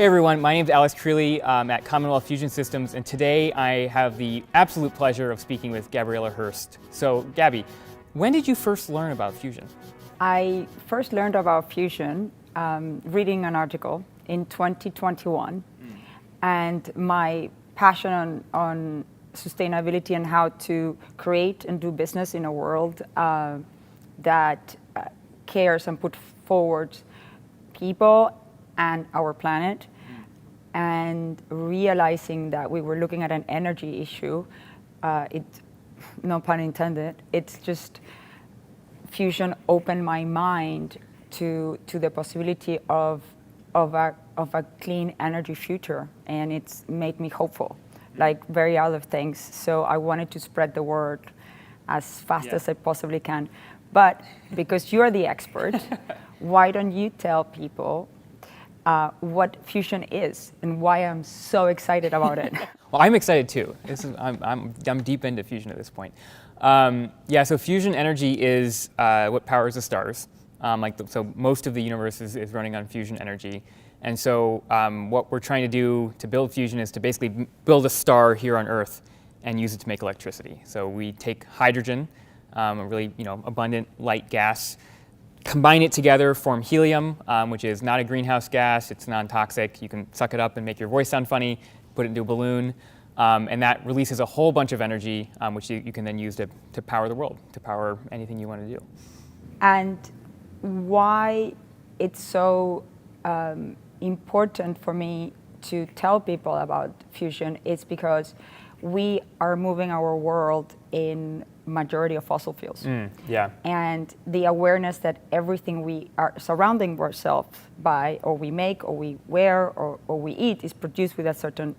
Hey everyone, my name is Alex Creely at Commonwealth Fusion Systems, and today I have the absolute pleasure of speaking with Gabriela Hearst. So, Gabby, when did you first learn about fusion? I first learned about fusion reading an article in 2021, and my passion on sustainability and how to create and do business in a world that cares and put forward people and our planet, and realizing that we were looking at an energy issue, no pun intended, it's just fusion opened my mind to the possibility of a clean energy future, and it's made me hopeful, like very other things. So I wanted to spread the word as fast as I possibly can. But because you're the expert, why don't you tell people what fusion is and why I'm so excited about it? Well, I'm excited too. I'm deep into fusion at this point. So fusion energy is what powers the stars. So most of the universe is running on fusion energy. And so what we're trying to do to build fusion is to basically build a star here on Earth and use it to make electricity. So we take hydrogen, a really abundant light gas, combine it together, form helium, which is not a greenhouse gas, it's non-toxic. You can suck it up and make your voice sound funny, put it into a balloon, and that releases a whole bunch of energy, which you can then use to power the world, to power anything you want to do. And why it's so important for me to tell people about fusion is because we are moving our world in majority of fossil fuels. And the awareness that everything we are surrounding ourselves by, or we make, or we wear, or we eat, is produced with a certain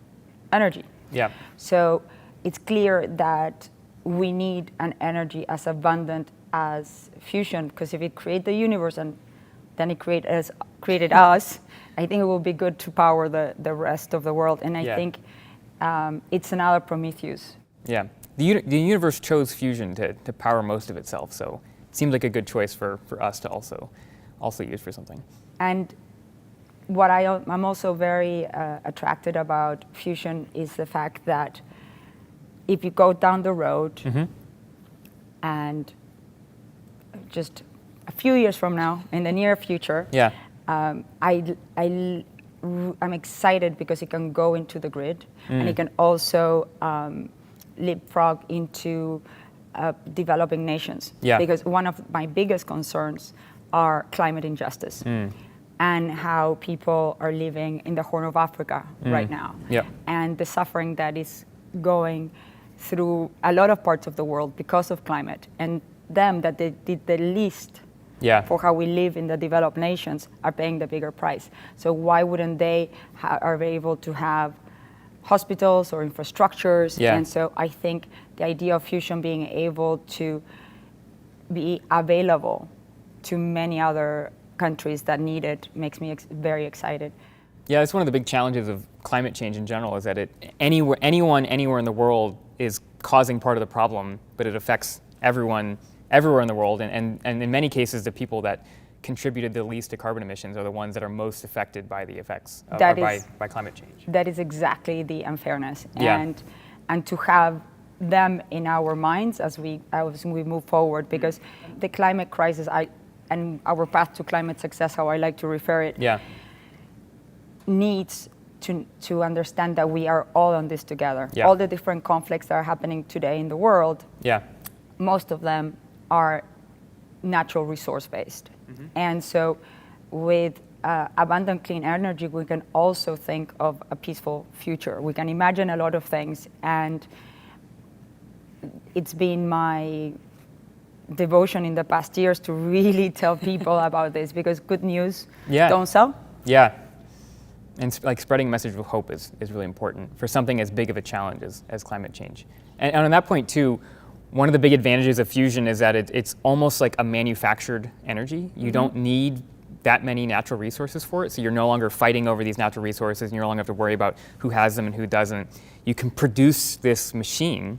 energy. So it's clear that we need an energy as abundant as fusion, because if it created the universe and then it created us, I think it will be good to power the rest of the world. And I think it's another Prometheus. The universe chose fusion to power most of itself, so it seems like a good choice for us to also use for something. And what I'm also very attracted about fusion is the fact that if you go down the road and just a few years from now, in the near future, I'm excited because it can go into the grid, and it can also leapfrog into developing nations. Because one of my biggest concerns are climate injustice and how people are living in the Horn of Africa right now, and the suffering that is going through a lot of parts of the world because of climate, and them that they did the least for how we live in the developed nations are paying the bigger price. So why wouldn't they are able to have hospitals or infrastructures? And so I think the idea of fusion being able to be available to many other countries that need it makes me very excited. It's one of the big challenges of climate change in general, is that anyone anywhere in the world is causing part of the problem, but it affects everyone everywhere in the world, and in many cases the people that contributed the least to carbon emissions are the ones that are most affected by the effects by climate change. That is exactly the unfairness, and to have them in our minds as we move forward, because the climate crisis and our path to climate success, how I like to refer it, needs to understand that we are all on this together. All the different conflicts that are happening today in the world, most of them are natural resource based. And so with abundant clean energy, we can also think of a peaceful future. We can imagine a lot of things, and it's been my devotion in the past years to really tell people about this, because good news don't sell. And like spreading a message of hope is really important for something as big of a challenge as climate change. And on that point too, one of the big advantages of fusion is that it's almost like a manufactured energy. You don't need that many natural resources for it, so you're no longer fighting over these natural resources, and you no longer have to worry about who has them and who doesn't. You can produce this machine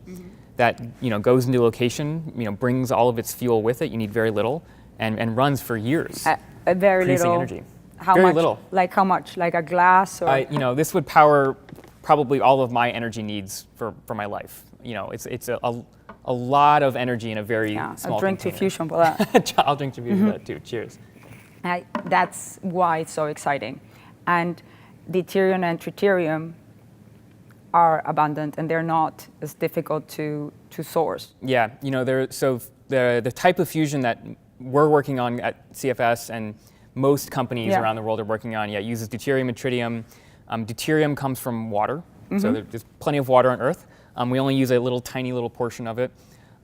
that goes into a location, brings all of its fuel with it. You need very little, and runs for years. Very producing little energy. How Very much? little. Like how much? Like a glass? Or? This would power probably all of my energy needs for my life. It's a lot of energy in a very small I'll drink container. to fusion for that. I'll drink to fusion for that too. Cheers. That's why it's so exciting. And deuterium and tritium are abundant, and they're not as difficult to source. Yeah, the type of fusion that we're working on at CFS and most companies around the world are working on, uses deuterium and tritium. Deuterium comes from water, so there's plenty of water on Earth. We only use a tiny little portion of it.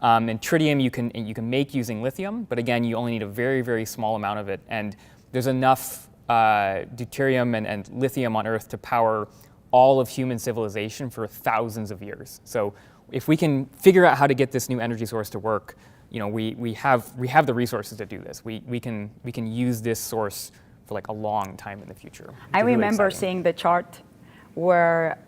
And tritium you can make using lithium, but again, you only need a very, very small amount of it. And there's enough deuterium and lithium on Earth to power all of human civilization for thousands of years. So if we can figure out how to get this new energy source to work, we have the resources to do this. We can use this source for like a long time in the future. I remember seeing the chart where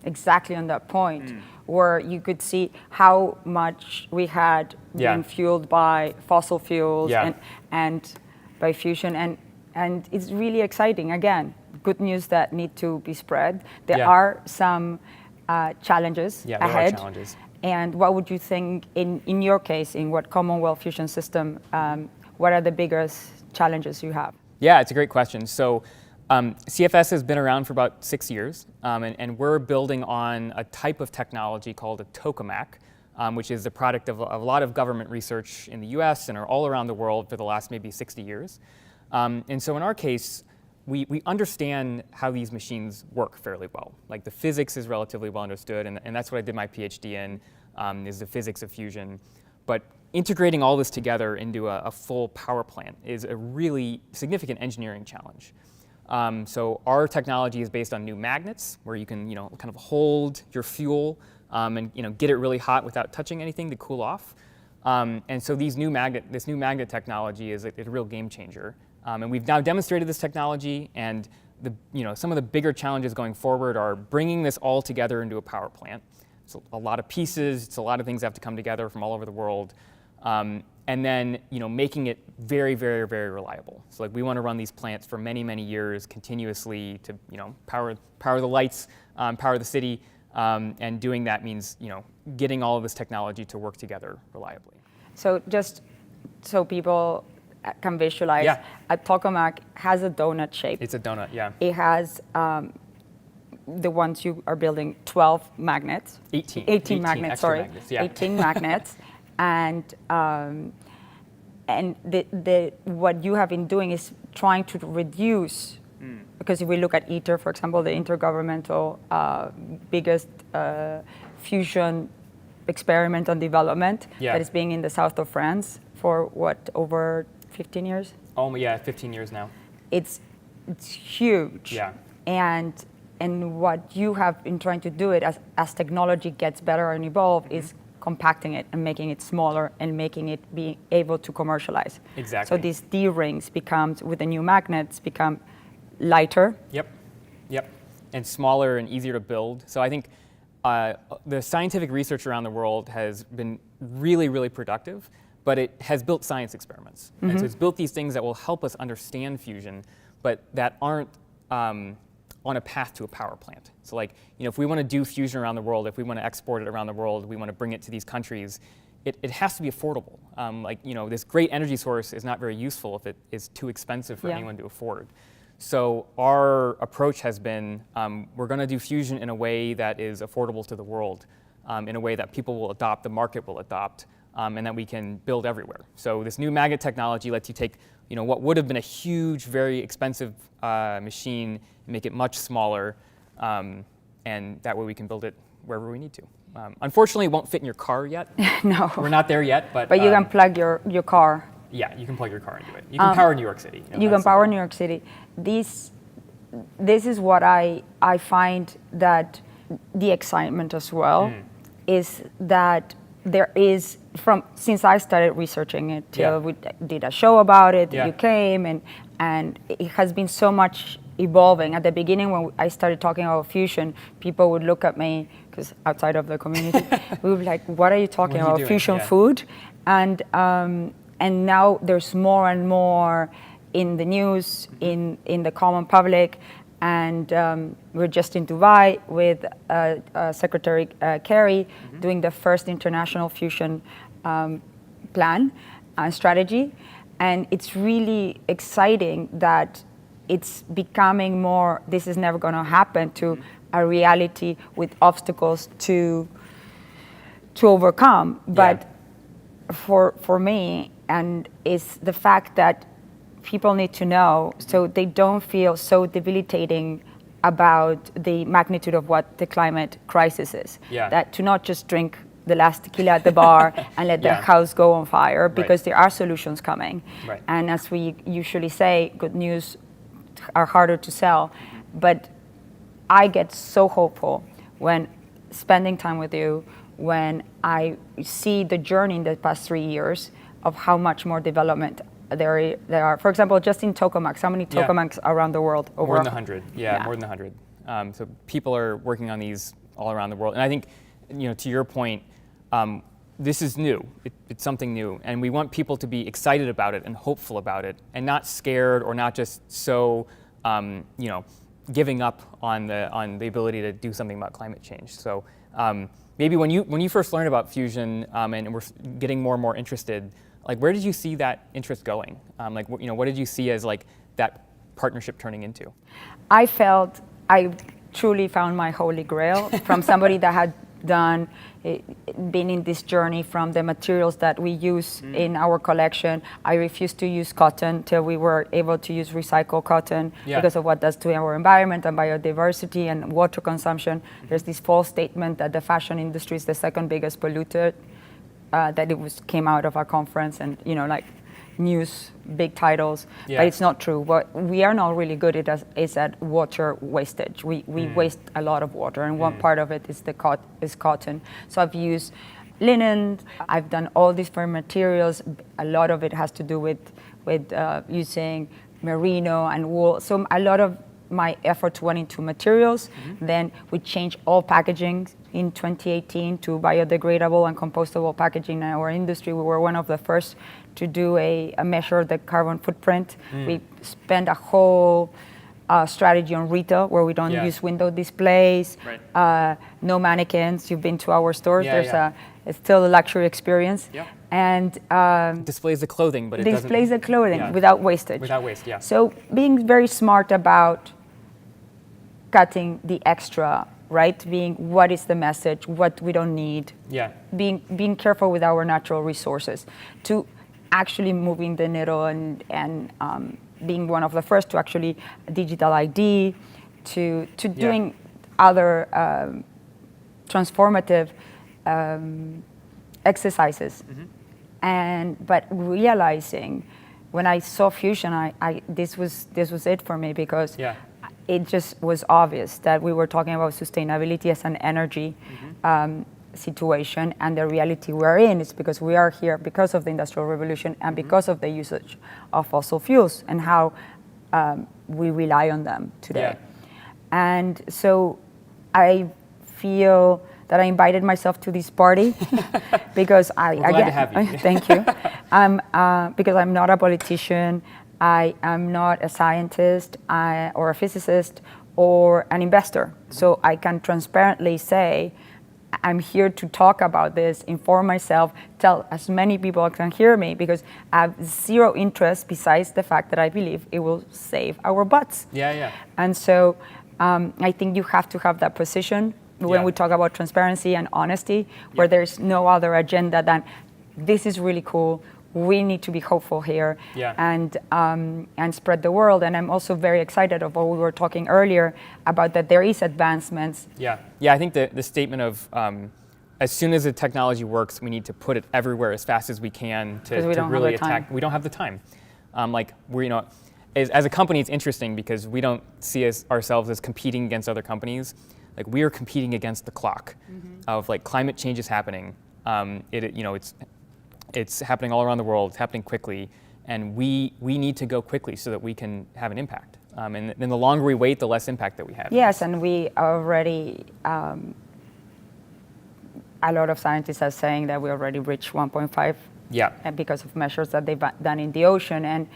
exactly on that point where you could see how much we had been fueled by fossil fuels and by fusion, and it's really exciting. Again, good news that need to be spread. There are some challenges ahead. There are challenges. And what would you think in your case, in what Commonwealth fusion system, what are the biggest challenges you have? Yeah, it's a great question. So CFS has been around for about 6 years, and we're building on a type of technology called a Tokamak, which is the product of a lot of government research in the US and all around the world for the last maybe 60 years. And so in our case, we understand how these machines work fairly well. Like the physics is relatively well understood, and that's what I did my PhD in, is the physics of fusion. But integrating all this together into a full power plant is a really significant engineering challenge. So our technology is based on new magnets, where you can kind of hold your fuel and get it really hot without touching anything to cool off. And so this new magnet technology is a real game changer. And we've now demonstrated this technology, and some of the bigger challenges going forward are bringing this all together into a power plant. It's a lot of pieces, it's a lot of things that have to come together from all over the world. And then making it very, very, very reliable. So like we want to run these plants for many, many years continuously to power the lights, power the city, and doing that means getting all of this technology to work together reliably. So just so people can visualize, a Tokamak has a donut shape. It's a donut, yeah. It has the ones you are building 12 magnets. 18 magnets, sorry. Magnets, yeah. 18 magnets. And what you have been doing is trying to reduce, because if we look at ITER, for example, the intergovernmental biggest fusion experiment on development that is being in the south of France for what, over 15 years? Oh yeah, 15 years now. It's huge. Yeah. And what you have been trying to do it as technology gets better and evolve is compacting it and making it smaller and making it be able to commercialize. Exactly. So these D rings with the new magnets become lighter. Yep. And smaller and easier to build. So I think the scientific research around the world has been really, really productive, but it has built science experiments. And so it's built these things that will help us understand fusion, but that aren't on a path to a power plant. So like, if we want to do fusion around the world, if we want to export it around the world, we want to bring it to these countries, it has to be affordable. This great energy source is not very useful if it is too expensive for anyone to afford. So our approach has been, we're going to do fusion in a way that is affordable to the world, in a way that people will adopt, the market will adopt, and that we can build everywhere. So this new magnet technology lets you take what would have been a huge, very expensive machine and make it much smaller, and that way we can build it wherever we need to. Unfortunately, it won't fit in your car yet. No. We're not there yet, but you can plug your car. Yeah, you can plug your car into it. You can power New York City. You can power New York City. This is what I find that the excitement as well is that there is, since I started researching it till we did a show about it, you came, and it has been so much evolving. At the beginning, when I started talking about fusion, people would look at me, because outside of the community, we would be like, what are you talking about, fusion food? And now there's more and more in the news, in the common public. And we're just in Dubai with Secretary Kerry doing the first international fusion plan and strategy. And it's really exciting that it's becoming more, this is never going to happen, to a reality with obstacles to overcome. But for me, and it's the fact that people need to know so they don't feel so debilitating about the magnitude of what the climate crisis is. That to not just drink the last tequila at the bar and let the house go on fire, because there are solutions coming. And as we usually say, good news are harder to sell. But I get so hopeful when spending time with you, when I see the journey in the past 3 years of how much more development there are. For example, just in Tokamak, how many Tokamaks around the world? More than 100. More than 100. So people are working on these all around the world. And I think, to your point, this is new. It's something new. And we want people to be excited about it and hopeful about it, and not scared or not just so, giving up on the ability to do something about climate change. So maybe when you first learned about fusion and were getting more and more interested, like, where did you see that interest going? What did you see as like that partnership turning into? I felt I truly found my holy grail from somebody that had been in this journey from the materials that we use in our collection. I refused to use cotton till we were able to use recycled cotton because of what it does to our environment and biodiversity and water consumption. There's this false statement that the fashion industry is the second biggest polluter. That came out of our conference and news, big titles, but it's not true. What we are not really good at is at water wastage. We waste a lot of water, and one part of it is cotton. So I've used linen. I've done all these different materials. A lot of it has to do with using merino and wool. So a lot of my efforts went into materials. Then we changed all packaging in 2018 to biodegradable and compostable packaging in our industry. We were one of the first to do a measure the carbon footprint. We spent a whole strategy on retail where we don't use window displays, no mannequins. You've been to our stores. It's still a luxury experience. And displays the clothing, but it displays the clothing without wastage. Without waste, So being very smart about cutting the extra, right? Being what is the message, what we don't need. Being careful with our natural resources, to actually moving the needle and being one of the first to actually digital ID, to doing other transformative exercises. But realizing when I saw fusion, this was it for me, because it just was obvious that we were talking about sustainability as an energy situation, and the reality we're in is because we are here because of the Industrial Revolution and because of the usage of fossil fuels and how we rely on them today. And so I feel that I invited myself to this party because We're glad to have you. Thank you. Because I'm not a politician, I am not a scientist or a physicist or an investor. So I can transparently say, I'm here to talk about this, inform myself, tell as many people as can hear me, because I have zero interest besides the fact that I believe it will save our butts. And so I think you have to have that position when we talk about transparency and honesty, where there's no other agenda than this is really cool. We need to be hopeful here and spread the world. And I'm also very excited of what we were talking earlier about, that there is advancements. I think the statement of as soon as the technology works, we need to put it everywhere as fast as we can to really attack. We don't have the time. As a company, it's interesting because we don't see ourselves as competing against other companies. Like, we are competing against the clock of climate change is happening. It's happening all around the world. It's happening quickly, and we need to go quickly so that we can have an impact. And then the longer we wait, the less impact that we have. Yes, and we already, a lot of scientists are saying that we already reached 1.5 because of measures that they've done in the ocean.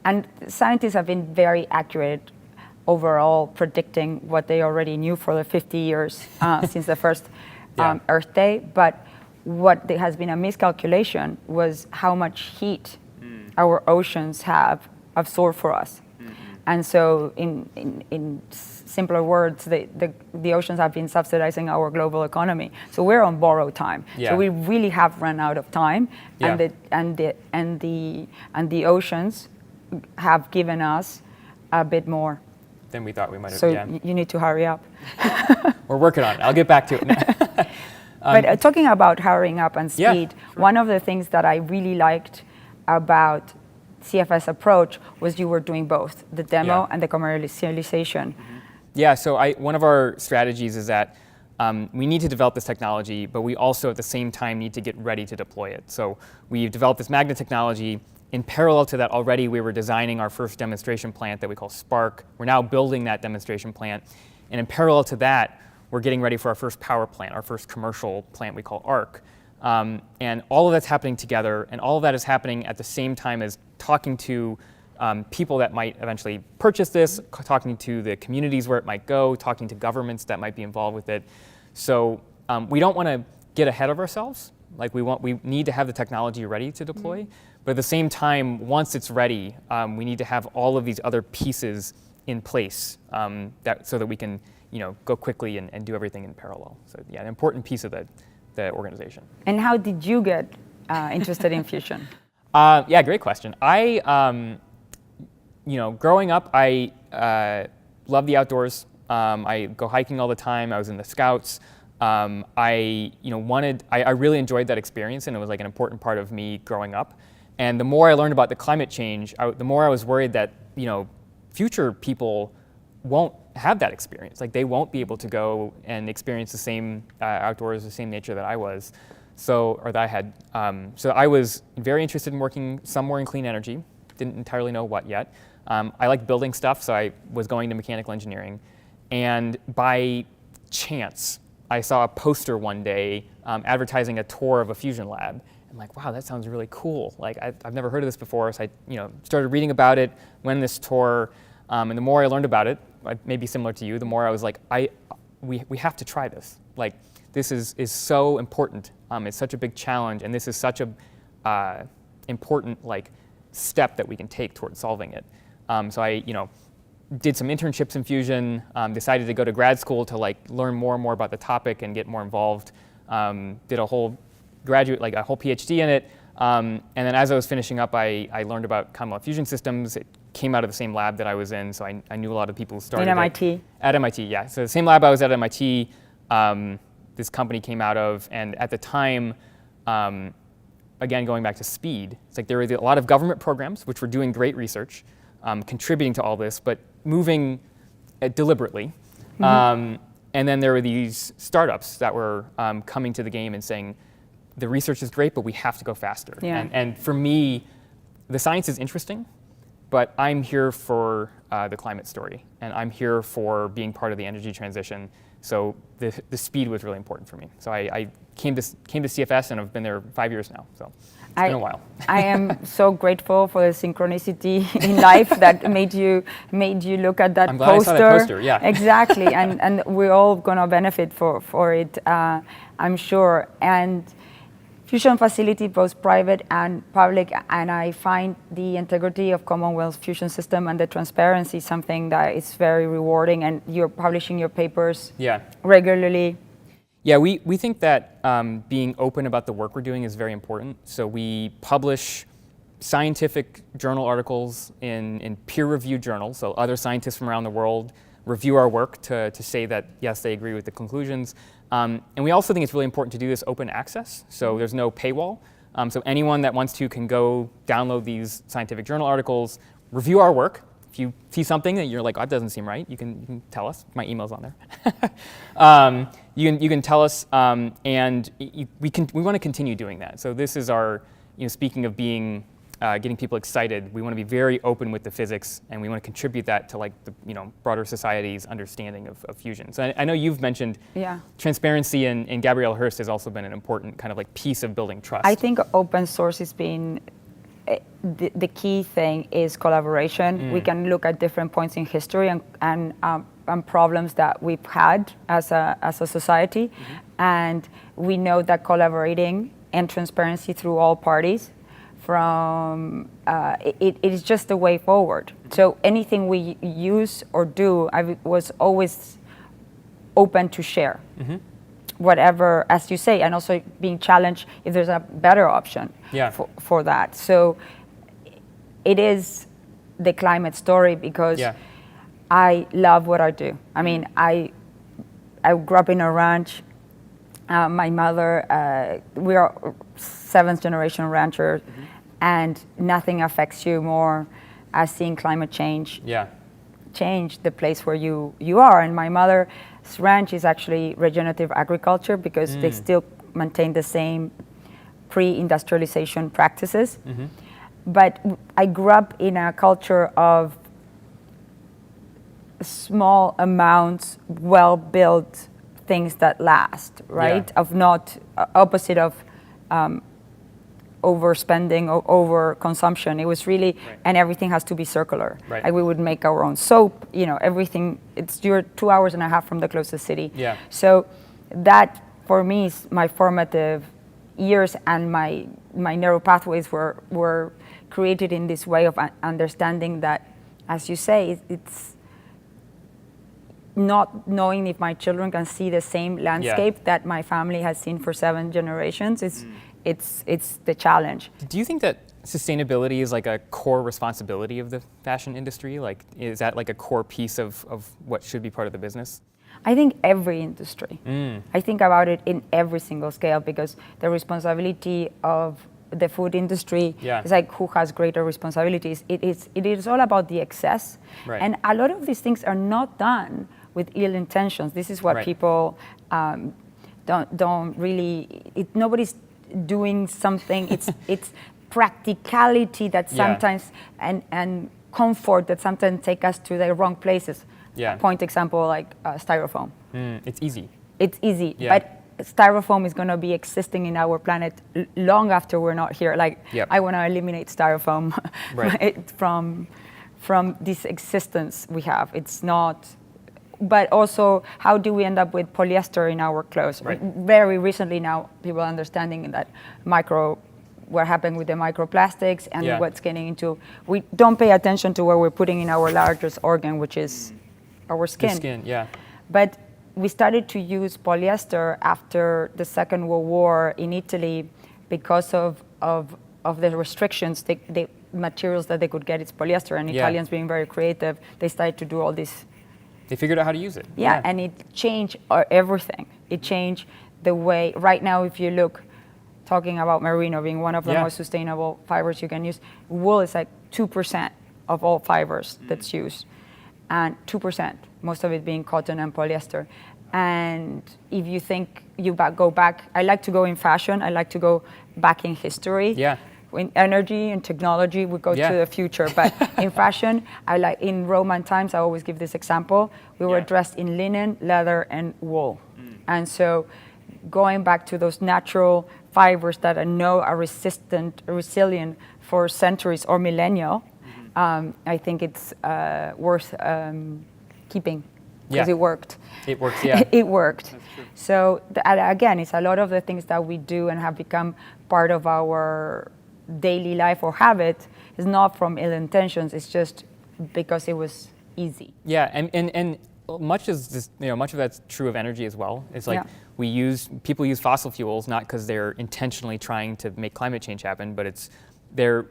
And scientists have been very accurate overall predicting what they already knew for the 50 years since the first Earth Day. But what has been a miscalculation was how much heat our oceans have absorbed for us. And so in simpler words, the oceans have been subsidizing our global economy. So we're on borrowed time. Yeah. So we really have run out of time, Yeah. and the oceans have given us a bit more. Than we thought we might have. So Yeah. you need to hurry up. We're working on it. I'll get back to it. But talking about hurrying up and speed, sure. one of the things that I really liked about CFS approach was you were doing both, the demo and the commercialization. Yeah, so one of our strategies is that we need to develop this technology, but we also at the same time need to get ready to deploy it. So we've developed this magnet technology. In parallel to that, already we were designing our first demonstration plant that we call Spark. We're now building that demonstration plant. And in parallel to that, we're getting ready for our first power plant, our first commercial plant we call ARC. And all of that's happening together, and all of that is happening at the same time as talking to people that might eventually purchase this, talking to the communities where it might go, talking to governments that might be involved with it. So we don't want to get ahead of ourselves. Like we need to have the technology ready to deploy, but at the same time, once it's ready, we need to have all of these other pieces in place so that we can, go quickly and do everything in parallel. So yeah, an important piece of the organization. And how did you get interested in fusion? Yeah, great question. Growing up, I love the outdoors. I go hiking all the time. I was in the Scouts. I really enjoyed that experience, and it was like an important part of me growing up. And the more I learned about the climate change, the more I was worried that future people won't have that experience. Like they won't be able to go and experience the same outdoors, the same nature that I was, or that I had. So I was very interested in working somewhere in clean energy. Didn't entirely know what yet. I like building stuff, so I was going to mechanical engineering. And by chance, I saw a poster one day advertising a tour of a fusion lab. I'm like, wow, that sounds really cool. Like I've never heard of this before. So I started reading about it, went on this tour, and the more I learned about it, maybe similar to you, the more I was like, we have to try this. Like this is so important. It's such a big challenge, and this is such a important step that we can take towards solving it. So I did some internships in fusion, decided to go to grad school to learn more and more about the topic and get more involved. Did a whole a whole PhD in it. And then as I was finishing up, I learned about Commonwealth fusion systems. It came out of the same lab that I was in, so I knew a lot of people who started at MIT. At MIT, yeah. So the same lab I was at MIT, this company came out of, and at the time, again, going back to speed, it's like there were a lot of government programs which were doing great research, contributing to all this, but moving deliberately. And then there were these startups that were coming to the game and saying, the research is great, but we have to go faster. Yeah. And for me, the science is interesting, but I'm here for the climate story, and I'm here for being part of the energy transition. So the speed was really important for me. So I came to CFS, and I've been there 5 years now. So it's been a while. I am so grateful for the synchronicity in life that made you look at that I'm glad poster. I saw that poster. Yeah. Exactly, and we're all gonna benefit for it, I'm sure. And fusion facility, both private and public, and I find the integrity of Commonwealth fusion system and the transparency something that is very rewarding, and you're publishing your papers regularly. Yeah, we think that being open about the work we're doing is very important. So we publish scientific journal articles in peer-reviewed journals, so other scientists from around the world review our work to say that, yes, they agree with the conclusions. And we also think it's really important to do this open access, so there's no paywall. So anyone that wants to can go download these scientific journal articles, review our work. If you see something that you're like, oh, that doesn't seem right, you can tell us. My email's on there. You can tell us, and we want to continue doing that. So this is our, speaking of being getting people excited, we want to be very open with the physics, and we want to contribute that to the broader society's understanding of fusion. So I know you've mentioned transparency, and Gabriela Hearst has also been an important kind of piece of building trust. I think open source has been the key thing is collaboration. We can look at different points in history and problems that we've had as a society, and we know that collaborating and transparency through all parties it is just the way forward. So anything we use or do, I was always open to share. Whatever, as you say, and also being challenged if there's a better option for that. So it is the climate story because I love what I do. I mean, I grew up in a ranch. My mother, we are 7th generation ranchers, and nothing affects you more as seeing climate change change the place where you are. And my mother's ranch is actually regenerative agriculture because they still maintain the same pre-industrialization practices. But I grew up in a culture of small amounts, well-built things that last, right? Of not opposite of overspending or over-consumption. It was really, and everything has to be circular. Like we would make our own soap, everything. You're 2.5 hours from the closest city. So that, for me, is my formative years, and my narrow pathways were created in this way of understanding that, as you say, it's not knowing if my children can see the same landscape that my family has seen for 7 generations. It's the challenge. Do you think that sustainability is like a core responsibility of the fashion industry? Like, is that like a core piece of what should be part of the business? I think every industry. I think about it in every single scale, because the responsibility of the food industry is like, who has greater responsibilities? It is all about the excess. And a lot of these things are not done with ill intentions. This is what people don't really, nobody's doing something. It's practicality that sometimes and comfort that sometimes take us to the wrong places. Point example, like styrofoam. It's easy. It's easy, but styrofoam is going to be existing in our planet long after we're not here. Like, I want to eliminate styrofoam from this existence we have. It's not. But also, how do we end up with polyester in our clothes? Very recently now, people are understanding that what happened with the microplastics and what's getting into. We don't pay attention to what we're putting in our largest organ, which is our skin. The skin, But we started to use polyester after the Second World War in Italy because of the restrictions. The materials that they could get is polyester, and Italians being very creative, they started to do all this. They figured out how to use it. And it changed everything. It changed the way, right now, if you look, talking about merino being one of the most sustainable fibers you can use, wool is like 2% of all fibers that's used. And 2%, most of it being cotton and polyester. And if you think go back, I like to go in fashion, I like to go back in history. In energy and technology, we go to the future. But in fashion, in Roman times, I always give this example. We were dressed in linen, leather, and wool. And so going back to those natural fibers that are resilient for centuries or millennia, I think it's worth keeping. Because it worked. It worked, It worked. So again, it's a lot of the things that we do and have become part of our daily life or habit is not from ill intentions. It's just because it was easy. And much of this, much of that's true of energy as well. It's like people use fossil fuels not because they're intentionally trying to make climate change happen, but they're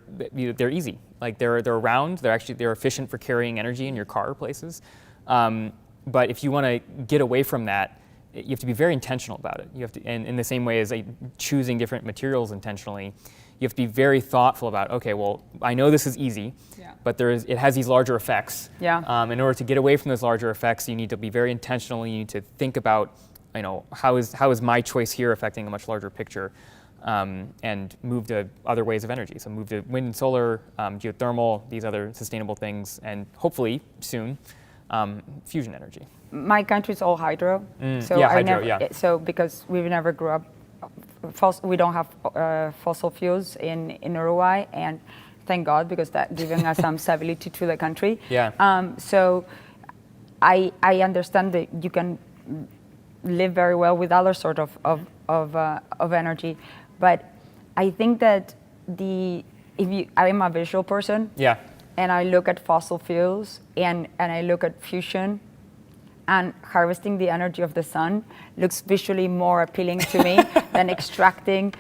easy. Like they're around. They're efficient for carrying energy in your car places. But if you want to get away from that, you have to be very intentional about it. You have to, and in the same way as choosing different materials intentionally, you have to be very thoughtful about, okay, well, I know this is easy, but it has these larger effects. In order to get away from those larger effects, you need to be very intentional. You need to think about, how is my choice here affecting a much larger picture, and move to other ways of energy. So move to wind and solar, geothermal, these other sustainable things, and hopefully soon, fusion energy. My country's all hydro. So because we've never grew up, we don't have fossil fuels in Uruguay, and thank God, because that giving us some stability to the country. Yeah. So I understand that you can live very well with other sort of energy, but I think that I'm a visual person. Yeah. And I look at fossil fuels and I look at fusion, and harvesting the energy of the sun looks visually more appealing to me than extracting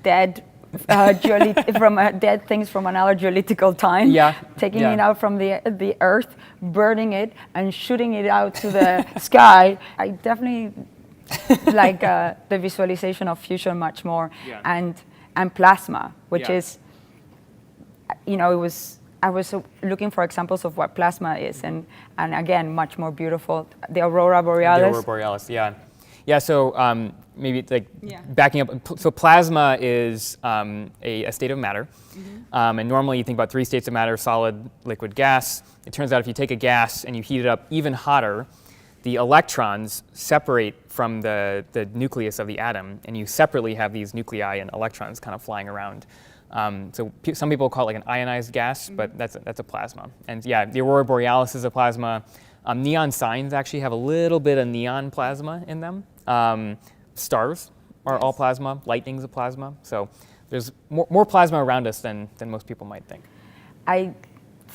dead dead things from another geological time, Yeah. taking Yeah. it out from the earth, burning it, and shooting it out to the sky. I definitely like the visualization of fusion much more, Yeah. and plasma, which Yeah. is, I was looking for examples of what plasma is, and again, much more beautiful. The aurora borealis. The aurora borealis, yeah. Yeah, so maybe like Yeah. backing up, so plasma is a state of matter. And normally you think about 3 states of matter: solid, liquid, gas. It turns out if you take a gas and you heat it up even hotter, the electrons separate from the nucleus of the atom, and you separately have these nuclei and electrons kind of flying around. So some people call it like an ionized gas, but that's a plasma. And yeah, the aurora borealis is a plasma. Neon signs actually have a little bit of neon plasma in them. Stars are all plasma. Lightning's a plasma. So there's more plasma around us than most people might think.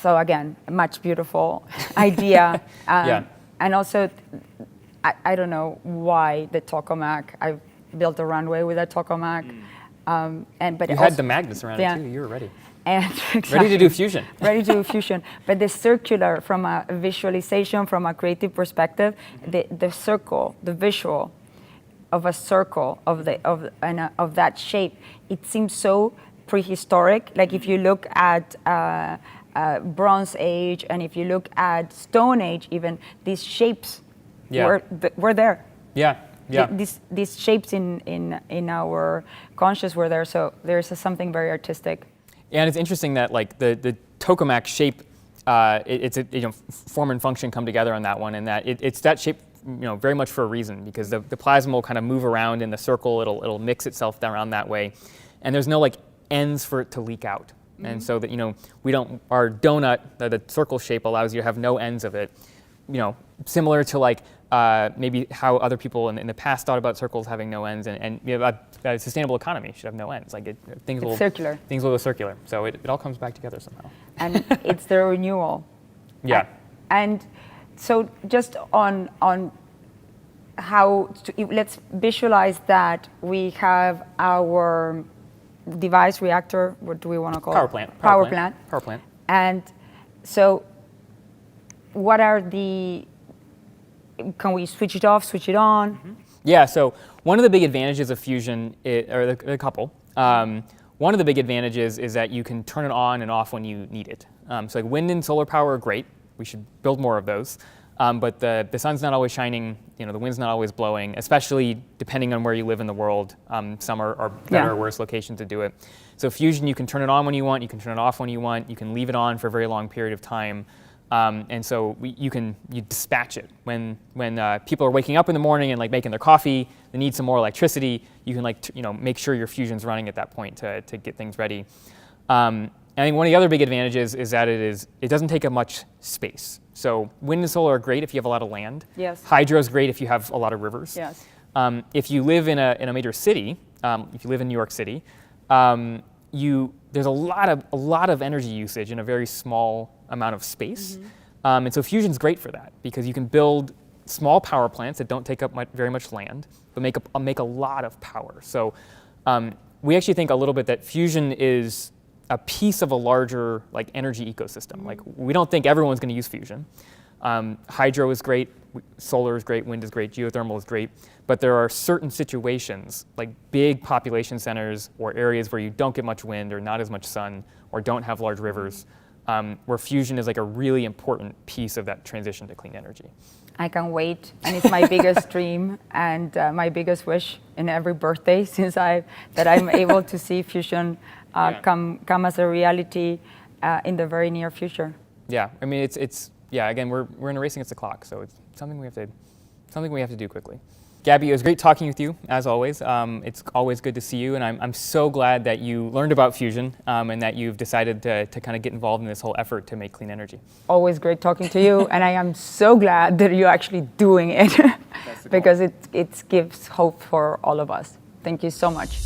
So again, a much beautiful idea. Yeah. And also, I don't know why the Tokamak. I built a runway with a Tokamak. But You also, had the magnets around yeah. it too. You were ready. And exactly. Ready to do fusion. Ready to do fusion. But the circular, from a visualization, from a creative perspective, the circle, the visual of a circle of that shape, it seems so prehistoric. Like if you look at Bronze Age, and if you look at Stone Age, even these shapes were there. Yeah. Yeah. These shapes in our conscious were there. So there's something very artistic. And it's interesting that like the Tokamak shape, it's a form and function come together on that one, and that it's that shape very much for a reason, because the plasma will kind of move around in the circle. It'll mix itself around that way, and there's no like ends for it to leak out. And so that our donut, the circle shape allows you to have no ends of it. Similar to like maybe how other people in the past thought about circles having no ends, and a sustainable economy should have no ends. Like things will circular. Things will go circular. So it all comes back together somehow. And it's the renewal. Yeah. And so just on how let's visualize that we have our device reactor. What do we want to call Power it? plant. Power plant. And so what are can we switch it off, switch it on? Yeah, so one of the big advantages of fusion, or a couple, one of the big advantages is that you can turn it on and off when you need it. So like wind and solar power are great. We should build more of those. But the sun's not always shining, the wind's not always blowing, especially depending on where you live in the world. Some are better or worse locations to do it. So fusion, you can turn it on when you want, you can turn it off when you want, you can leave it on for a very long period of time. And so you dispatch it when people are waking up in the morning and like making their coffee. They need some more electricity. You can make sure your fusion's running at that point to get things ready. I think one of the other big advantages is that it doesn't take up much space. So wind and solar are great if you have a lot of land. Yes. Hydro is great if you have a lot of rivers. Yes. If you live in a major city, if you live in New York City, there's a lot of energy usage in a very small amount of space. And so fusion's great for that, because you can build small power plants that don't take up very much land, but make a lot of power. So we actually think a little bit that fusion is a piece of a larger like energy ecosystem. Like we don't think everyone's going to use fusion. Hydro is great, solar is great, wind is great, geothermal is great, but there are certain situations like big population centers or areas where you don't get much wind or not as much sun or don't have large rivers, where fusion is like a really important piece of that transition to clean energy. I can wait, and it's my biggest dream and my biggest wish in every birthday that I'm able to see fusion come as a reality in the very near future. Yeah, I mean again we're in a race against the clock, so it's something we have to do quickly. Gabby, it was great talking with you, as always. It's always good to see you, and I'm so glad that you learned about fusion and that you've decided to kind of get involved in this whole effort to make clean energy. Always great talking to you, and I am so glad that you're actually doing it because it gives hope for all of us. Thank you so much.